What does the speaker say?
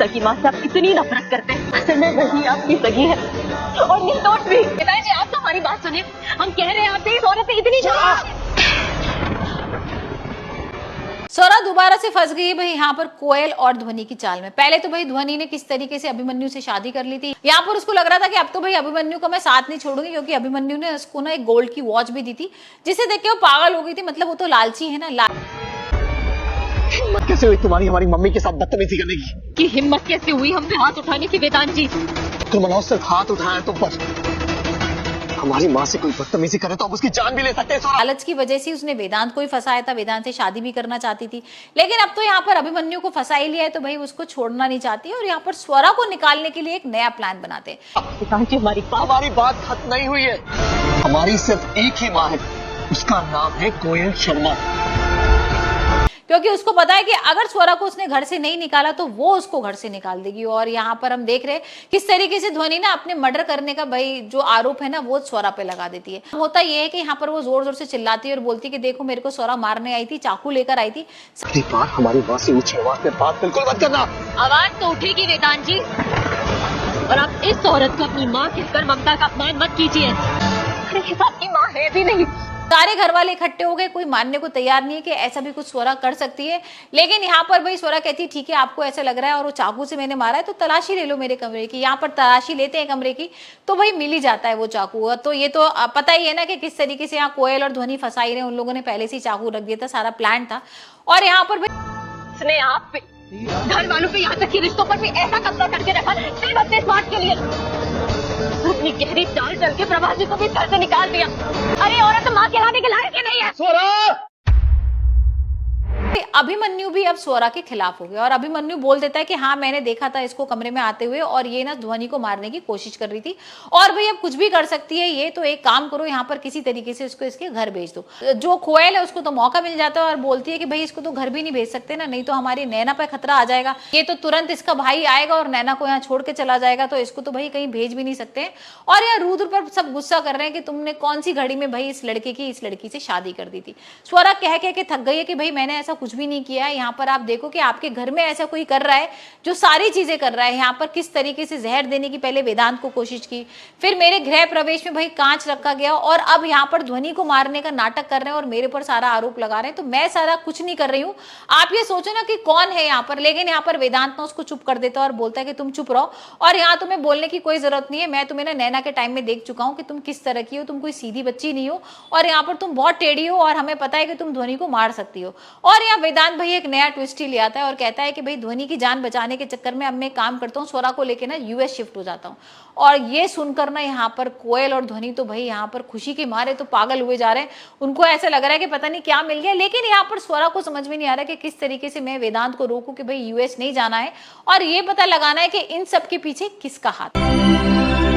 सगी माँ से आप इतनी नफरत करते हैं, असल में वही आपकी सगी है और निर्दोष भी। पिताजी आप तो हमारी बात सुनिए, हम कह रहे हैं आपसे इस औरत से इतनी स्वरा दोबारा से फंस गई है भाई यहाँ पर कोयल और ध्वनि की चाल में। पहले तो भाई ध्वनि ने किस तरीके से अभिमन्यु से शादी कर ली थी, यहाँ पर उसको लग रहा था कि अब तो भाई अभिमन्यु को मैं साथ नहीं छोड़ूंगी, क्योंकि अभिमन्यु ने उसको ना एक गोल्ड की वॉच भी दी थी जिसे देख के वो पागल हो गई थी। मतलब वो तो लालची है ना। हिम्मत कैसे हुई तुम्हारी हमारी मम्मी के साथ बदतमीजी करने की हिम्मत कैसे हुई हम पे हाथ उठाने की वेदांत जी? तुम मनोज सिर्फ हाथ उठाया तुम पर, हमारी माँ से कोई बदतमीजी करे तो आप उसकी जान भी ले सकते हैं। लालच की वजह से उसने वेदांत को ही फंसाया था, वेदांत से शादी भी करना चाहती थी, लेकिन अब तो यहाँ पर अभिमन्यु को फंसा ही लिया है तो भाई उसको छोड़ना नहीं चाहती और यहाँ पर स्वरा को निकालने के लिए एक नया प्लान बनाते हैं। वेदांत जी हमारी बात खत्म नहीं हुई है, हमारी सिर्फ एक ही माँ है, उसका नाम है कोयल शर्मा। क्योंकि उसको पता है कि अगर स्वरा को उसने घर से नहीं निकाला तो वो उसको घर से निकाल देगी। और यहाँ पर हम देख रहे हैं किस तरीके से ध्वनि ना अपने मर्डर करने का भाई जो आरोप है ना वो स्वरा पे लगा देती है। होता ये है कि यहाँ पर वो जोर जोर से चिल्लाती है और बोलती है कि देखो मेरे को स्वरा मारने आई थी, चाकू लेकर आई थी। अगली बार हमारी माँ से ऊंची आवाज में बात बिल्कुल मत करना। आवाज तो उठेगी वेदांत जी, और आप इस औरत को अपनी माँ कहकर ममता का अपमान मत कीजिए। आपकी माँ है भी नहीं। सारे घर वाले इकट्ठे हो गए, कोई मानने को तैयार नहीं है कि ऐसा भी कुछ स्वरा कर सकती है। लेकिन यहाँ पर भाई स्वरा कहती है ठीक है आपको ऐसा लग रहा है और वो चाकू से मैंने मारा है तो तलाशी ले लो मेरे कमरे की। यहाँ पर तलाशी लेते हैं कमरे की तो भाई मिल ही जाता है वो चाकू। तो ये तो पता ही है ना कि किस तरीके से यहाँ कोयल और ध्वनि फंसाई रहे, उन लोगों ने पहले से ही चाकू रख दिया था, सारा प्लान था। और यहाँ पर उसने आप पे, घर वालों पे, यहाँ तक कि रिश्तों पर भी ऐसा कब्जा करके रखा सिर्फ अपने स्वार्थ के लिए। अपनी गहरी चाल चल के प्रभाजी को भी घर से निकाल दिया। अरे औरत माँ कहलाने के लायक नहीं है। स्वरा! अभिमन्यु भी अब स्वरा के खिलाफ हो गया और अभिमन्यु बोल देता है कि हाँ मैंने देखा था इसको कमरे में आते हुए और ये ना ध्वनि को मारने की कोशिश कर रही थी और भाई अब कुछ भी कर सकती है ये, तो एक काम करो यहाँ पर किसी तरीके से इसको इसके घर भेज दो। जो कोयल है उसको तो मौका मिल जाता है और बोलती है कि भाई इसको तो घर भी नहीं भेज सकते ना, नहीं तो हमारी नैना पे खतरा आ जाएगा। ये तो तुरंत इसका भाई आएगा और नैना को यहाँ छोड़ के चला जाएगा, तो इसको तो भाई कहीं भेज भी नहीं सकते। और यहाँ रुद्र पर सब गुस्सा कर रहे हैं कि तुमने कौन सी घड़ी में भाई इस लड़की से शादी कर दी थी। स्वरा कह के थक गई है कि भाई मैंने ऐसा कुछ भी नहीं किया है। यहाँ पर आप देखो कि आपके घर में ऐसा कोई कर रहा है जो सारी चीजें कर रहा है। यहाँ पर किस तरीके से जहर देने की पहले वेदांत को कोशिश की, फिर मेरे गृह प्रवेश में भाई कांच रखा गया और अब यहाँ पर ध्वनि को मारने का नाटक कर रहे हैं और मेरे पर सारा आरोप लगा रहे हैं। तो मैं सारा कुछ नहीं कर रही हूँ, आप ये सोचो ना कि कौन है यहाँ पर। लेकिन यहाँ पर वेदांत ना उसको चुप कर देता है और बोलता है कि तुम चुप रहो और यहाँ तुम्हें बोलने की कोई जरूरत नहीं है। मैं तुम्हें ना नैना के टाइम में देख चुका हूँ कि तुम किस तरह की हो, तुम कोई सीधी बच्ची नहीं हो और यहाँ पर तुम बहुत टेढ़ी हो और हमें पता है कि तुम ध्वनि को मार सकती हो। और यहाँ वेदांत भाई एक नया ट्विस्ट ही ले आता है और कहता है कि भाई ध्वनि की जान बचाने के चक्कर में अब मैं काम करता हूँ, स्वरा को लेके ना यूएस शिफ्ट हो जाता हूँ। और ये सुनकर ना यहाँ पर कोयल और ध्वनि तो भाई यहाँ पर खुशी के मारे तो पागल हुए जा रहे हैं। उनको ऐसा लग रहा है कि पता नहीं क्या मिल गया, लेकिन यहाँ पर स्वरा को समझ में नहीं आ रहा कि किस तरीके से मैं वेदांत को रोकूं कि भाई यूएस नहीं जाना है और ये पता लगाना है कि इन सब के पीछे किसका हाथ है।